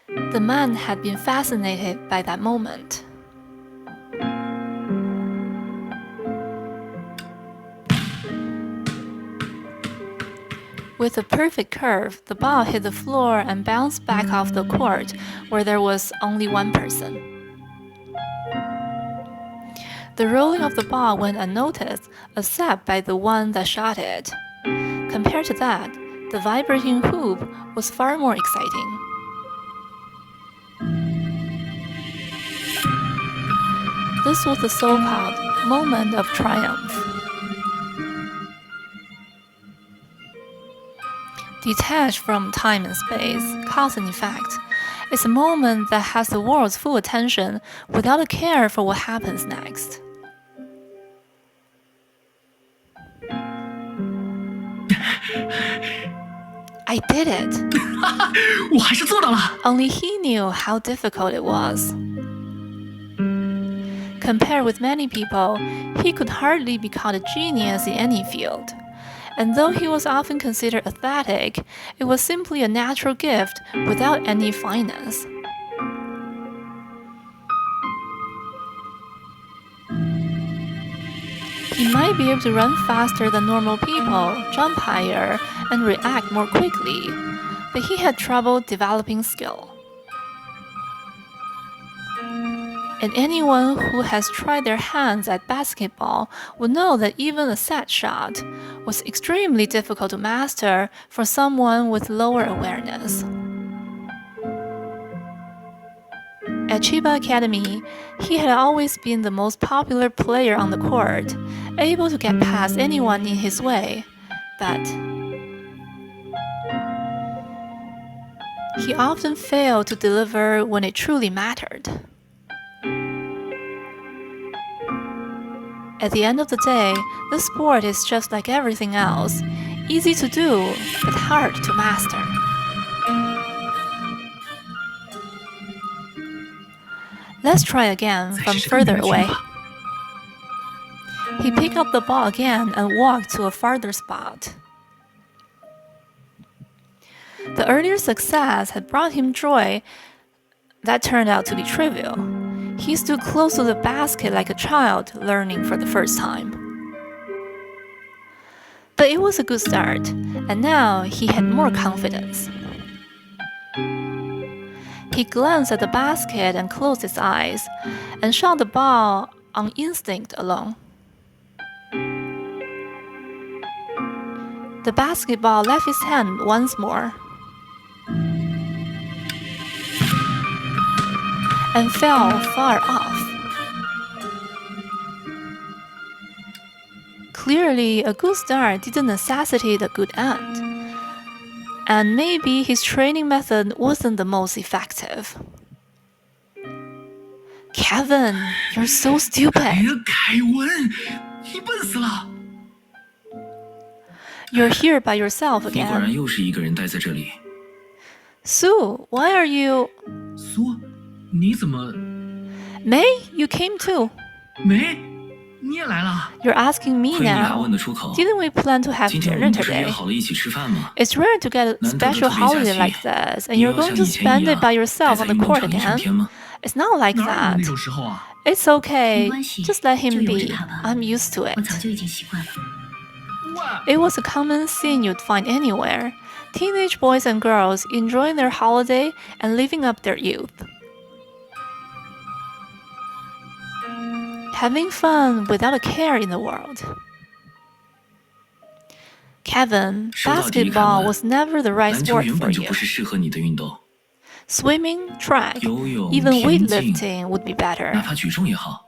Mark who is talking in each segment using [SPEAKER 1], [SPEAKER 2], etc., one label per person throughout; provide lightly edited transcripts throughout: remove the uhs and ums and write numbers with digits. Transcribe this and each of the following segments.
[SPEAKER 1] The man had been fascinated by that moment. With a perfect curve, the ball hit the floor and bounced back off the court, where there was only one person. The rolling of the ball went unnoticed, except by the one that shot it. Compared to that, the vibrating hoop was far more exciting. This was the so-called moment of triumph. Detached from time and space, cause and effect, it's a moment that has the world's full attention without a care for what happens next. I did it.
[SPEAKER 2] 我还是做到了。
[SPEAKER 1] Only he knew how difficult it was. Compared with many people, he could hardly be called a genius in any field. And though he was often considered athletic, it was simply a natural gift without any fineness. He might be able to run faster than normal people, jump higher, and react more quickly, but he had trouble developing skill. And anyone who has tried their hands at basketball would know that even a set shot was extremely difficult to master for someone with lower awareness. At Chiba Academy, he had always been the most popular player on the court, able to get past anyone in his way, but he often failed to deliver when it truly mattered. At the end of the day, this sport is just like everything else, easy to do, but hard to master. Let's try again from further away. He picked up the ball again and walked to a farther spot. The earlier success had brought him joy that turned out to be trivial. He stood close to the basket like a child learning for the first time. But it was a good start, and now he had more confidence. He glanced at the basket and closed his eyes, and shot the ball on instinct alone. The basketball left his hand once more and fell far off. Clearly, a good start didn't necessitate a good end, and maybe his training method wasn't the most effective. Kevin, you're so stupid.
[SPEAKER 2] 哎呀，凯文，你笨死了！
[SPEAKER 1] You're here by yourself
[SPEAKER 2] 你果然
[SPEAKER 1] again.
[SPEAKER 2] 又是一个人待在这里。
[SPEAKER 1] Sue, why are you...
[SPEAKER 2] 苏，你怎么
[SPEAKER 1] May, you came too.
[SPEAKER 2] 没？你也来了？
[SPEAKER 1] You're asking me
[SPEAKER 2] 亏你还
[SPEAKER 1] now.
[SPEAKER 2] 问得出口。
[SPEAKER 1] Didn't we plan to have
[SPEAKER 2] 今天我
[SPEAKER 1] dinner
[SPEAKER 2] 们不是约
[SPEAKER 1] today?
[SPEAKER 2] 好了一起吃饭吗？
[SPEAKER 1] It's rare to get a
[SPEAKER 2] 难得的
[SPEAKER 1] special
[SPEAKER 2] 特别假
[SPEAKER 1] holiday
[SPEAKER 2] 期，
[SPEAKER 1] like this, and
[SPEAKER 2] 也
[SPEAKER 1] you're
[SPEAKER 2] 要
[SPEAKER 1] going
[SPEAKER 2] 像
[SPEAKER 1] to
[SPEAKER 2] 以前
[SPEAKER 1] spend
[SPEAKER 2] 一
[SPEAKER 1] it
[SPEAKER 2] 样
[SPEAKER 1] by
[SPEAKER 2] 待
[SPEAKER 1] yourself
[SPEAKER 2] 在
[SPEAKER 1] on the
[SPEAKER 2] 运动
[SPEAKER 1] court
[SPEAKER 2] 场一整
[SPEAKER 1] again.
[SPEAKER 2] 天吗？
[SPEAKER 1] It's not like
[SPEAKER 2] 哪有
[SPEAKER 1] that.
[SPEAKER 2] 那种时候啊？
[SPEAKER 1] It's
[SPEAKER 3] 没
[SPEAKER 1] okay.
[SPEAKER 3] 关系，
[SPEAKER 1] Just let
[SPEAKER 3] 就
[SPEAKER 1] him
[SPEAKER 3] 由着
[SPEAKER 1] be.
[SPEAKER 3] 他吧。
[SPEAKER 1] I'm used to
[SPEAKER 3] 我
[SPEAKER 1] it.
[SPEAKER 3] 早就已经习惯了。
[SPEAKER 1] It was a common scene you'd find anywhere. Teenage boys and girls enjoying their holiday and living up their youth. Having fun without a care in the world. Kevin,
[SPEAKER 2] 说到底，凯
[SPEAKER 1] basketball
[SPEAKER 2] 文，
[SPEAKER 1] was never the right
[SPEAKER 2] 篮球
[SPEAKER 1] sport
[SPEAKER 2] 原
[SPEAKER 1] for
[SPEAKER 2] 本就
[SPEAKER 1] you.
[SPEAKER 2] 不是适合你的运动，
[SPEAKER 1] Swimming, track,
[SPEAKER 2] 游泳、
[SPEAKER 1] even
[SPEAKER 2] 田径，
[SPEAKER 1] weightlifting would be
[SPEAKER 2] 哪
[SPEAKER 1] better.
[SPEAKER 2] 怕举重也好。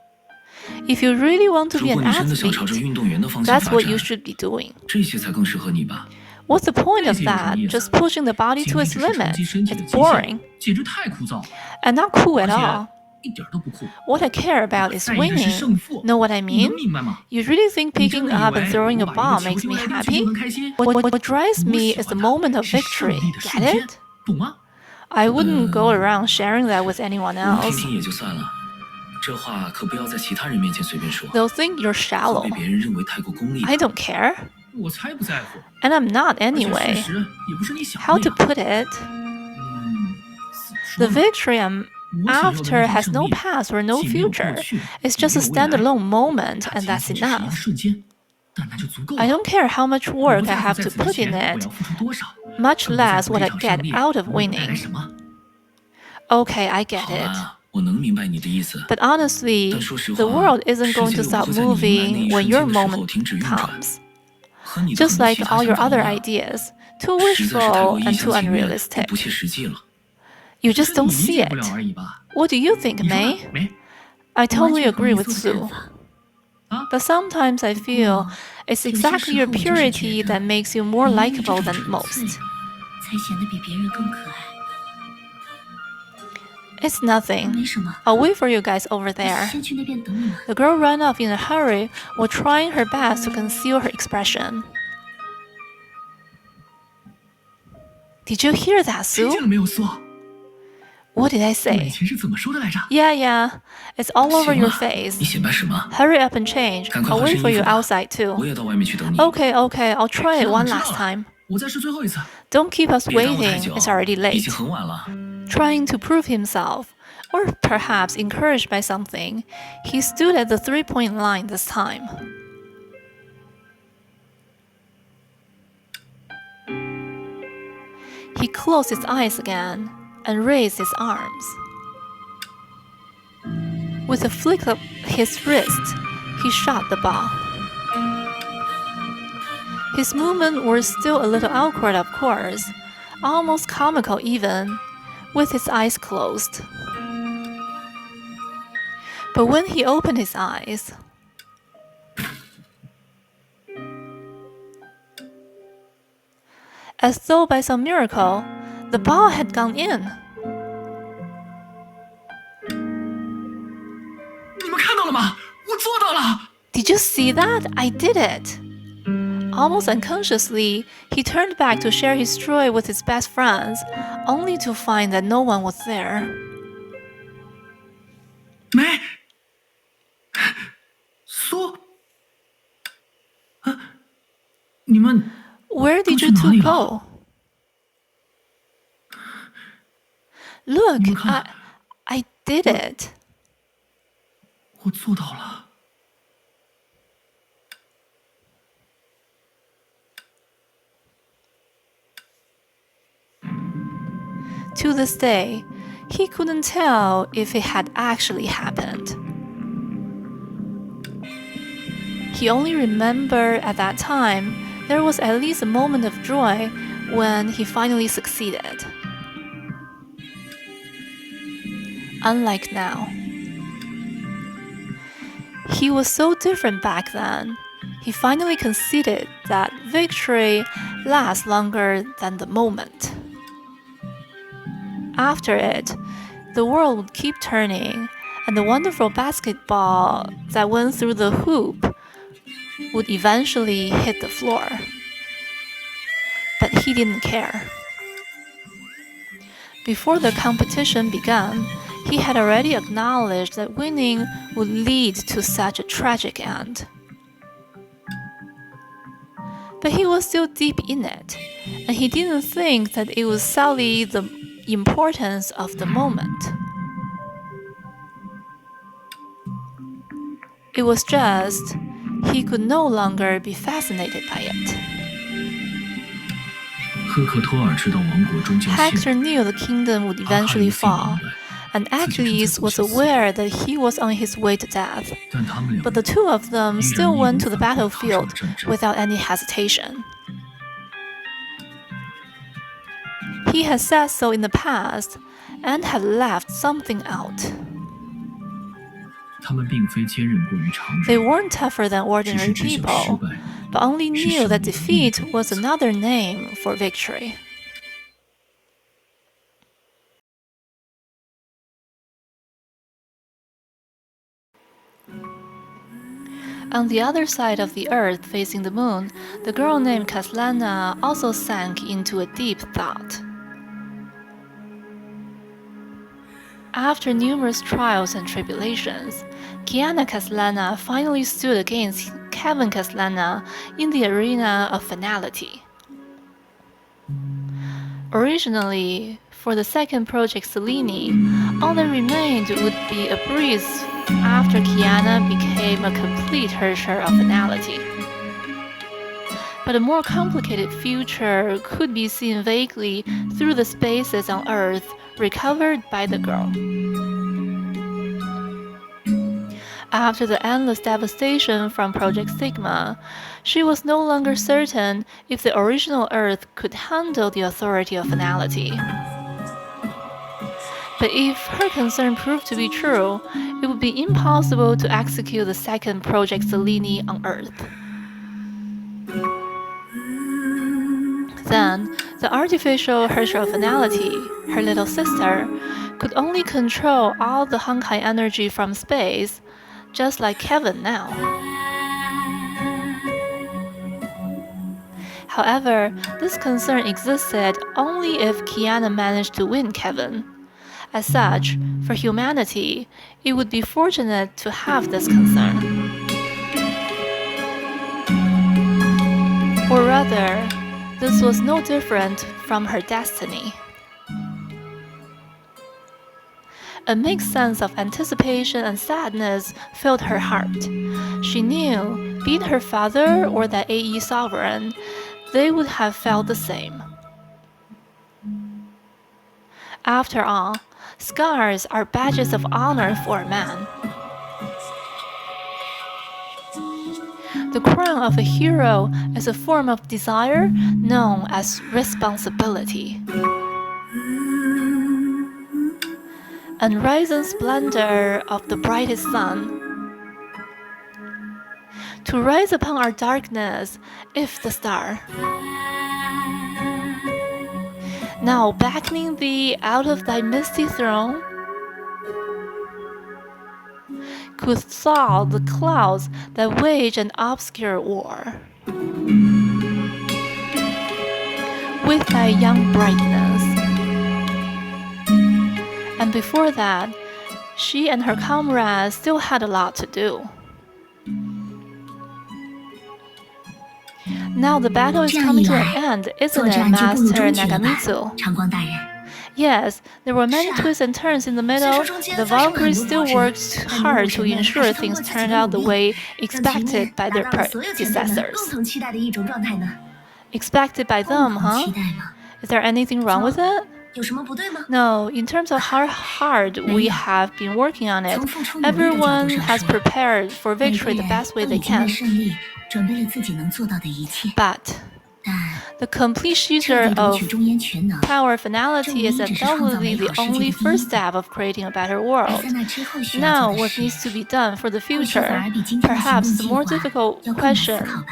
[SPEAKER 1] If you really want to
[SPEAKER 2] 如
[SPEAKER 1] be
[SPEAKER 2] 果
[SPEAKER 1] an
[SPEAKER 2] 你真的想朝着
[SPEAKER 1] athlete,
[SPEAKER 2] 运动员的方向
[SPEAKER 1] that's
[SPEAKER 2] 发
[SPEAKER 1] what you
[SPEAKER 2] 展，
[SPEAKER 1] should be doing.
[SPEAKER 2] 这些才更适合你吧。
[SPEAKER 1] What's the point of
[SPEAKER 2] 这些有什么
[SPEAKER 1] that?
[SPEAKER 2] 意思？
[SPEAKER 1] Just pushing the body
[SPEAKER 2] 仅
[SPEAKER 1] to
[SPEAKER 2] 仅
[SPEAKER 1] its
[SPEAKER 2] 只是冲
[SPEAKER 1] limit.
[SPEAKER 2] 击身体的
[SPEAKER 1] It's
[SPEAKER 2] 极
[SPEAKER 1] boring
[SPEAKER 2] 限，简直太枯燥，
[SPEAKER 1] and not cool
[SPEAKER 2] 而
[SPEAKER 1] at all.
[SPEAKER 2] 且一点都不酷。
[SPEAKER 1] What I care about is
[SPEAKER 2] 在意的是
[SPEAKER 1] winning.
[SPEAKER 2] 胜负，
[SPEAKER 1] Know what I
[SPEAKER 2] 你能
[SPEAKER 1] mean?
[SPEAKER 2] 明白吗？
[SPEAKER 1] You really think
[SPEAKER 2] 你真
[SPEAKER 1] picking
[SPEAKER 2] 的以
[SPEAKER 1] up and
[SPEAKER 2] 为
[SPEAKER 1] throwing a
[SPEAKER 2] 我把
[SPEAKER 1] ball
[SPEAKER 2] 一个
[SPEAKER 1] makes
[SPEAKER 2] 球
[SPEAKER 1] me
[SPEAKER 2] 丢来丢去
[SPEAKER 1] happy?
[SPEAKER 2] 就能开心？
[SPEAKER 1] What drives
[SPEAKER 2] 我
[SPEAKER 1] me
[SPEAKER 2] 喜
[SPEAKER 1] is the
[SPEAKER 2] 欢的
[SPEAKER 1] moment of
[SPEAKER 2] 是胜
[SPEAKER 1] victory.
[SPEAKER 2] 利的瞬
[SPEAKER 1] Get
[SPEAKER 2] 间
[SPEAKER 1] it?，
[SPEAKER 2] 懂吗？
[SPEAKER 1] I wouldn't go around sharing that with anyone
[SPEAKER 2] 我听
[SPEAKER 1] else.
[SPEAKER 2] 听也就算了，这话可不要在其他人面前随便说，
[SPEAKER 1] They'll think you're
[SPEAKER 2] 会
[SPEAKER 1] shallow.
[SPEAKER 2] 被别人认为太过功利
[SPEAKER 1] I
[SPEAKER 2] 的。
[SPEAKER 1] don't care.
[SPEAKER 2] 我才不在乎，
[SPEAKER 1] And I'm not
[SPEAKER 2] 而且
[SPEAKER 1] anyway.
[SPEAKER 2] 事实也不是你想
[SPEAKER 1] How
[SPEAKER 2] 的
[SPEAKER 1] to
[SPEAKER 2] 那样。
[SPEAKER 1] put it?
[SPEAKER 2] 死
[SPEAKER 1] The victory I'm after has no past or no future. It's just a standalone moment, and that's enough. I don't care how much work I have to put in it, much less what I get out of winning. Okay, I get it. But honestly, the world isn't going to stop moving when your moment comes. Just like all your other ideas, too wishful and too unrealistic. You just don't see it. What do you think, May? I totally agree with Sue. But sometimes I feel it's exactly your purity that makes you more likable than most. It's nothing. I'll wait for you guys over there. The girl ran off in a hurry while trying her best to conceal her expression. Did you hear that, Sue? What did I say? Yeah, it's all over your face. Hurry up and change. I'll wait for you outside too. Okay, I'll try it one last time. Don't keep us waiting, it's already late. Trying to prove himself, or perhaps encouraged by something, he stood at the 3-point line this time. He closed his eyes again and raised his arms. With a flick of his wrist, he shot the ball. His movements were still a little awkward, of course, almost comical even, with his eyes closed. But when he opened his eyes, as though by some miracle, the ball had gone in. Did you see that? I did it. Almost unconsciously, he turned back to share his joy with his best friends, only to find that no one was there.
[SPEAKER 2] May? Su?
[SPEAKER 1] Where did you two go? Look, I did it.
[SPEAKER 2] 我做到了。
[SPEAKER 1] To this day, he couldn't tell if it had actually happened. He only remembered at that time there was at least a moment of joy when he finally succeeded. Unlike now. He was so different back then. He finally conceded that victory lasts longer than the moment. After it, the world would keep turning, and the wonderful basketball that went through the hoop would eventually hit the floor. But he didn't care. Before the competition began, he had already acknowledged that winning would lead to such a tragic end. But he was still deep in it, and he didn't think that it would sully the importance of the moment. It was just he could no longer be fascinated by it. Hector knew the kingdom would eventually fall, and Achilles was aware that he was on his way to death. But the two of them still went to the battlefield without any hesitation. He had said so in the past and had left something out. They weren't tougher than ordinary people, but only knew that defeat was another name for victory. On the other side of the earth facing the moon, the girl named Kaslana also sank into a deep thought. After numerous trials and tribulations, Kiana Kaslana finally stood against Kevin Kaslana in the arena of finality. Originally, for the second project Selene, all that remained would be a breeze after Kiana became a complete herdsher of finality. But a more complicated future could be seen vaguely through the spaces on Earth recovered by the girl. After the endless devastation from Project Sigma, she was no longer certain if the original Earth could handle the authority of finality. But if her concern proved to be true, it would be impossible to execute the second Project Selene on Earth. Then, the artificial herdsher of finality, her little sister, could only control all the Honkai energy from space, just like Kevin now. However, this concern existed only if Kiana managed to win Kevin. As such, for humanity, it would be fortunate to have this concern. Or rather, this was no different from her destiny. A mixed sense of anticipation and sadness filled her heart. She knew, be it her father or that AE sovereign, they would have felt the same. After all, scars are badges of honor for a man. The crown of a hero is a form of desire known as responsibility. Unrisen splendor of the brightest sun. To rise upon our darkness, if the star. Now beckoning thee out of thy misty throne, could thaw the clouds that wage an obscure war. With thy young brightness. And before that, she and her comrades still had a lot to do. Now the battle is coming to an end, isn't it, Master Nagamitsu? Yes, there were many twists and turns in the middle. The Valkyries still worked hard to ensure things turned out the way expected by their predecessors. Expected by them, huh? Is there anything wrong with it? No, in terms of how hard we have been working on it, everyone has prepared for victory the best way they can. But the complete seizure of power finality is undoubtedly the only first step of creating a better world. Now, what needs to be done for the future? Perhaps the more difficult question.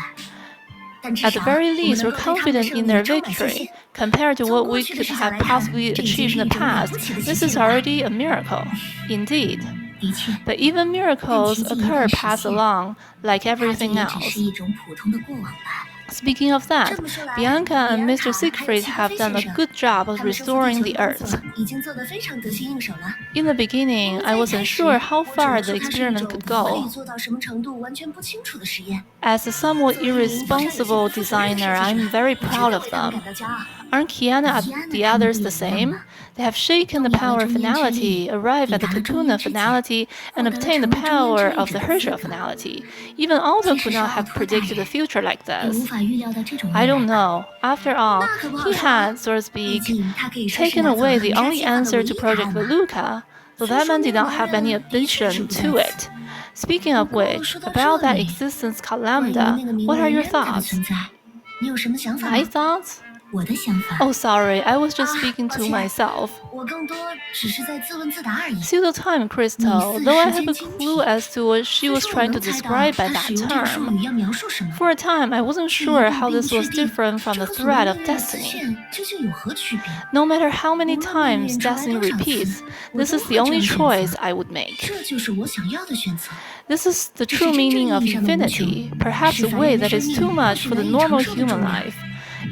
[SPEAKER 1] At the very least, we're confident in their victory. Compared to what we could have possibly achieved in the past, this is already a miracle. Indeed. But even miracles occur pass along, like everything else. Speaking of that, Bianca and Mr. Siegfried have done a good job of restoring the Earth. In the beginning, I wasn't sure how far the experiment could go. As a somewhat irresponsible designer, I'm very proud of them. Aren't Kiana and the others the same? They have shaken the power of finality, arrived at the cocoon of finality, and obtained the power of the herdsher of finality. Even Aldo could not have predicted the future like this. I don't know. After all, he had, so to speak, taken away the only answer to Project Veluca, though that man did not have any addition to it. Speaking of which, about that existence called Lambda, what are your thoughts? My thoughts? Oh, sorry, I was just speaking to myself. See the time, Crystal, though I have a clue as to what she was trying to describe by that term. For a time, I wasn't sure how this was different from the thread of destiny. No matter how many times destiny repeats, this is the only choice I would make. This is the true meaning of infinity, perhaps a way that is too much for the normal human life.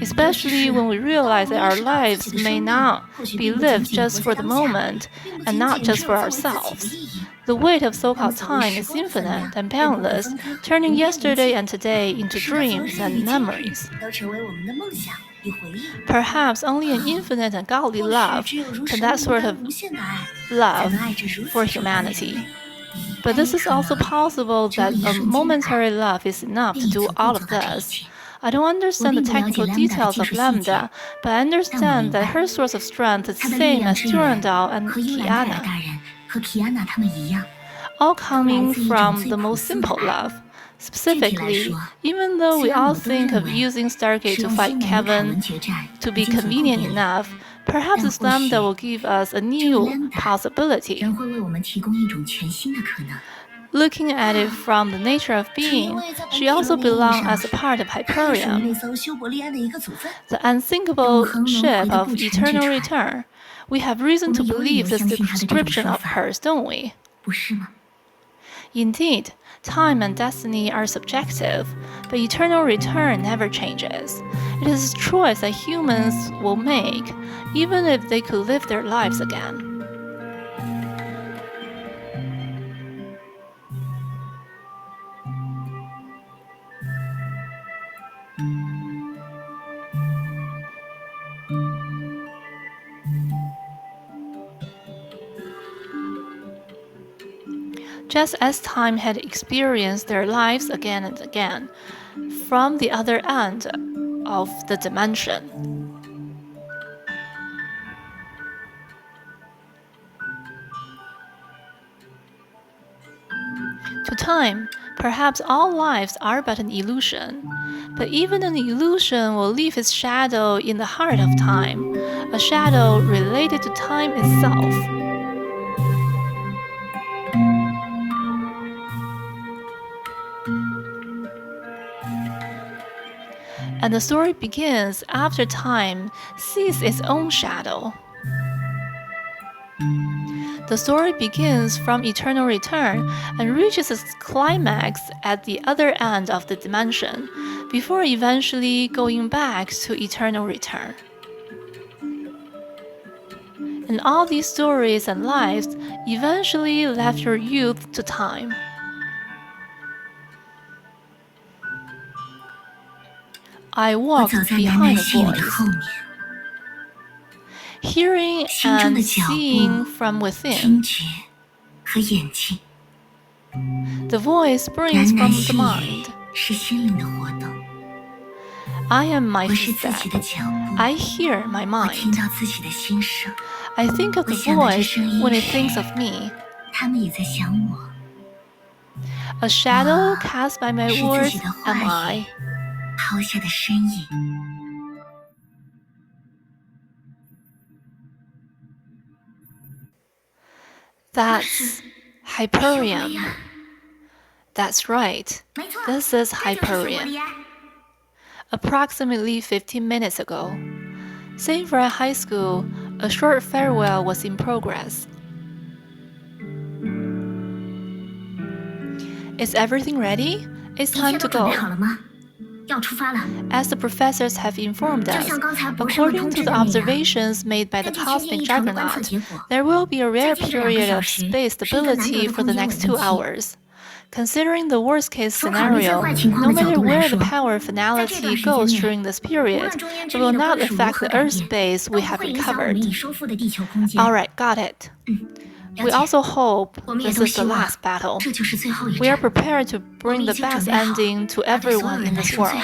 [SPEAKER 1] Especially when we realize that our lives may not be lived just for the moment and not just for ourselves. The weight of so-called time is infinite and boundless, turning yesterday and today into dreams and memories. Perhaps only an infinite and godly love can that sort of love for humanity. But this is also possible that a momentary love is enough to do all of this. I don't understand the technical details of Lambda, but I understand that her source of strength is the same as Durandal and Kiana, all coming from the most simple love. Specifically, even though we all think of using Stargate to fight Kevin to be convenient enough, perhaps this Lambda will give us a new possibility. Looking at it from the nature of being, she also belongs as a part of Hyperion, the unsinkable ship of eternal return. We have reason to believe this description of hers, don't we? Indeed, time and destiny are subjective, but eternal return never changes. It is a choice that humans will make, even if they could live their lives again. Just as time had experienced their lives again and again, from the other end of the dimension. To time, perhaps all lives are but an illusion, but even an illusion will leave its shadow in the heart of time, a shadow related to time itself. And the story begins after time sees its own shadow. The story begins from eternal return and reaches its climax at the other end of the dimension, before eventually going back to eternal return. And all these stories and lives eventually left your youth to time. I walked behind a voice, hearing and seeing from within. The voice springs from the mind. I am my footstep. I hear my mind. I think of the voice when it thinks of me. A shadow cast by my words am I. That's Hyperion. That's right. This is Hyperion. Approximately 15 minutes ago, St. Fred High School, a short farewell was in progress. Is everything ready? It's time to go. As the professors have informed us, according to the observations made by the cosmic juggernaut, there will be a rare period of space stability for the next 2 hours. Considering the worst-case scenario, no matter where the power finality goes during this period, it will not affect the Earth space we have recovered. Alright, got it. We also hope this is the last battle. We are prepared to bring the best ending to everyone in this world.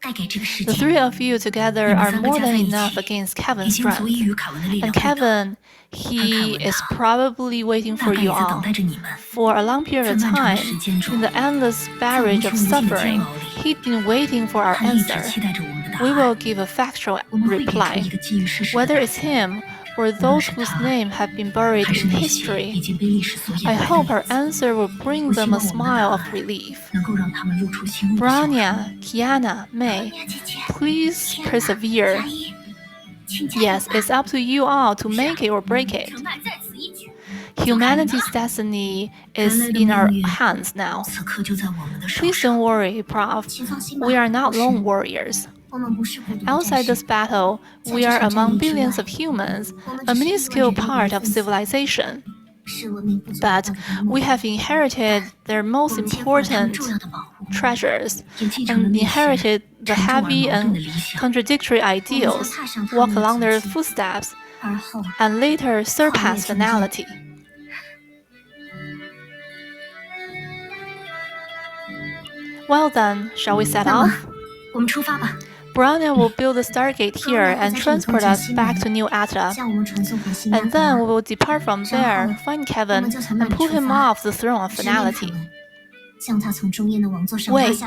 [SPEAKER 1] The 3 of you together are more than enough against Kevin's strength. And Kevin, he is probably waiting for you all. For a long period of time, in the endless barrage of suffering, he'd been waiting for our answer. We will give a factual reply. Whether it's him or those whose names have been buried in history, I hope our answer will bring them a smile of relief. Branya, Kiana, May, please persevere. Yes, it's up to you all to make it or break it. Humanity's destiny is in our hands now. Please don't worry, Prof. We are not lone warriors. Outside this battle, we are among billions of humans, a minuscule part of civilization. but we have inherited their most important treasures and inherited the heavy and contradictory ideals, walk along their footsteps, and later surpass finality. Well then, shall we set off? Bronya will build a stargate here and transport us back to New Atla. And then we will depart from there, find Kevin, and pull him off the throne of finality. Wait.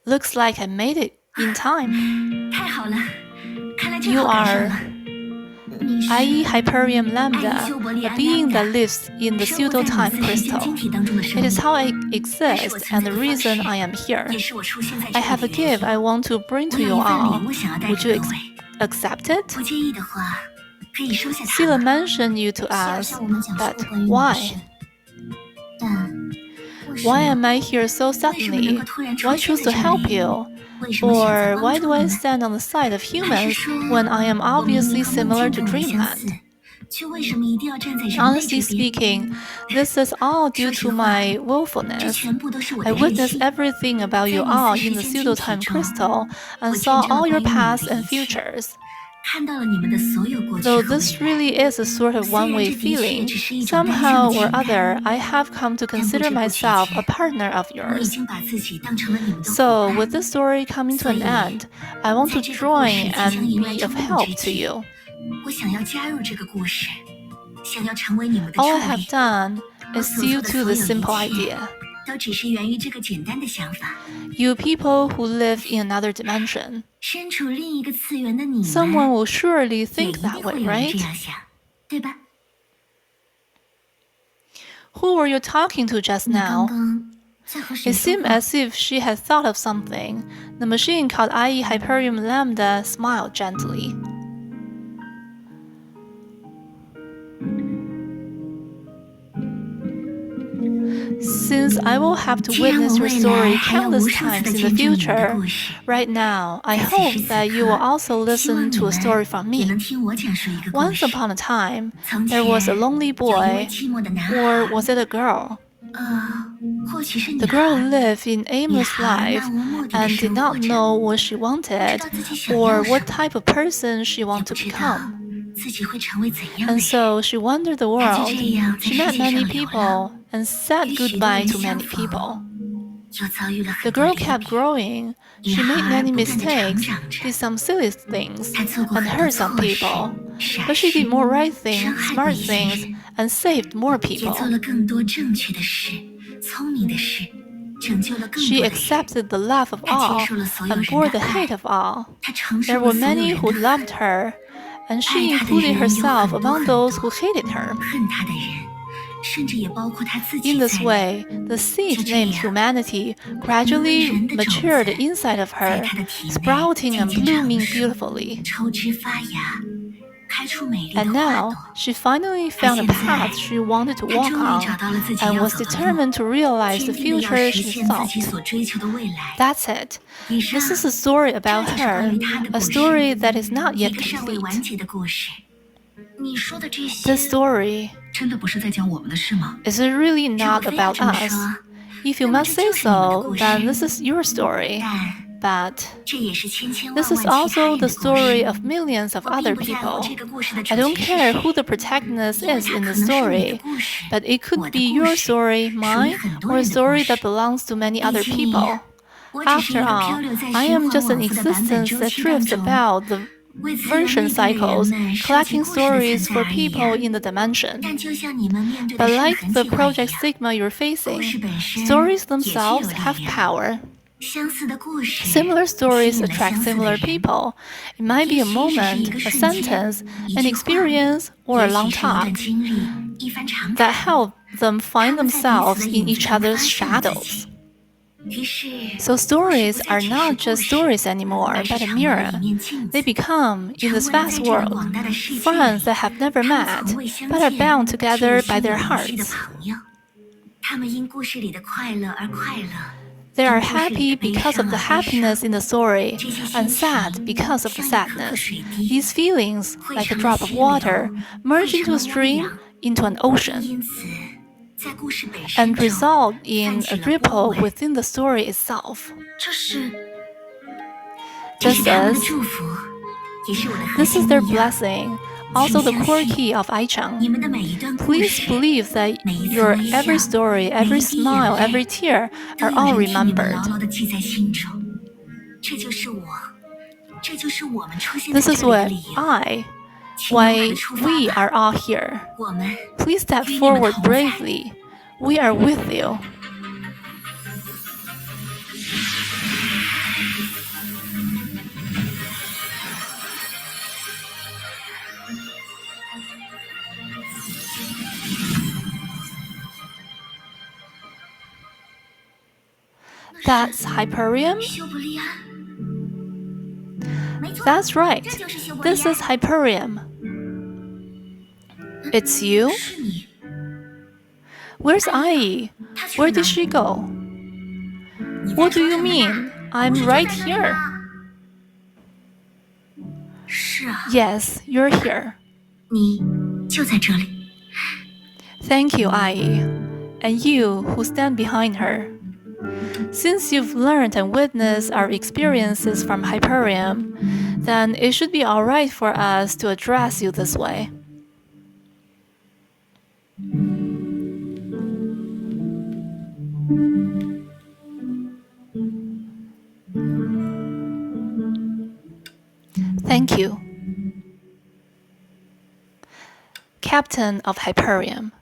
[SPEAKER 1] Looks like I made it in time. You are Hyperium Lambda, a being that lives in the pseudo-time crystal. It is how I exist and the reason I am here. I have a gift I want to bring to you all. Would you accept it? Sila mentioned you to us, but why? Why am I here so suddenly? Why choose to help you? Or why do I stand on the side of humans when I am obviously similar to Dreamland? Honestly speaking, this is all due to my willfulness. I witnessed everything about you all in the pseudo-time crystal and saw all your pasts and futures. Though this really is a sort of one-way feeling, somehow or other, I have come to consider myself a partner of yours. So, with this story coming to an end, I want to join and be of help to you. All I have done is due to this simple idea. You people who live in another dimension. Someone will surely think that way, right? Who were you talking to just now? It seemed as if she had thought of something. The machine called IE Hyperium Lambda smiled gently. Since I will have to witness your story countless times in the future, right now, I hope that you will also listen to a story from me. Once upon a time, there was a lonely boy, or was it a girl? The girl lived an aimless life and did not know what she wanted or what type of person she wanted to become. And so she wandered the world. She met many people and said goodbye to many people. The girl kept growing. She made many mistakes, did some silly things, and hurt some people. But she did more right things, smart things, and saved more people. She accepted the love of all and bore the hate of all. There were many who loved her, and she included herself among those who hated her. In this way, the seed named humanity gradually matured inside of her, sprouting and blooming beautifully. And now, she finally found a path she wanted to walk on and was determined to realize the future she thought. That's it. This is a story about her, a story that is not yet complete. This story, is it really not about us? If you must say so, then this is your story. But this is also the story of millions of other people. I don't care who the protagonist is in the story, but it could be your story, mine, or a story that belongs to many other people. After all, I am just an existence that drifts about the version cycles, collecting stories for people in the dimension. But like the Project Sigma you're facing, stories themselves have power. Similar stories attract similar people. It might be a moment, a sentence, an experience, or a long talk that help them find themselves in each other's shadows. So stories are not just stories anymore, but a mirror. They become, in this vast world, friends that have never met, but are bound together by their hearts. They are happy because of the happiness in the story, and sad because of the sadness. These feelings, like a drop of water, merge into a stream, into an ocean, and result in a ripple within the story itself. This is their blessing, also the core key of Aichang. Please believe that your every story, every smile, every tear are all remembered. This is why we are all here. Please step forward bravely. We are with you. That's Hyperion? That's right. This is Hyperion. It's you? Where's Ai? Where did she go? What do you mean? I'm right here. Yes, you're here. Thank you, Ai, and you who stand behind her. Since you've learned and witnessed our experiences from Hyperion, then it should be alright for us to address you this way. Thank you. Captain of Hyperion.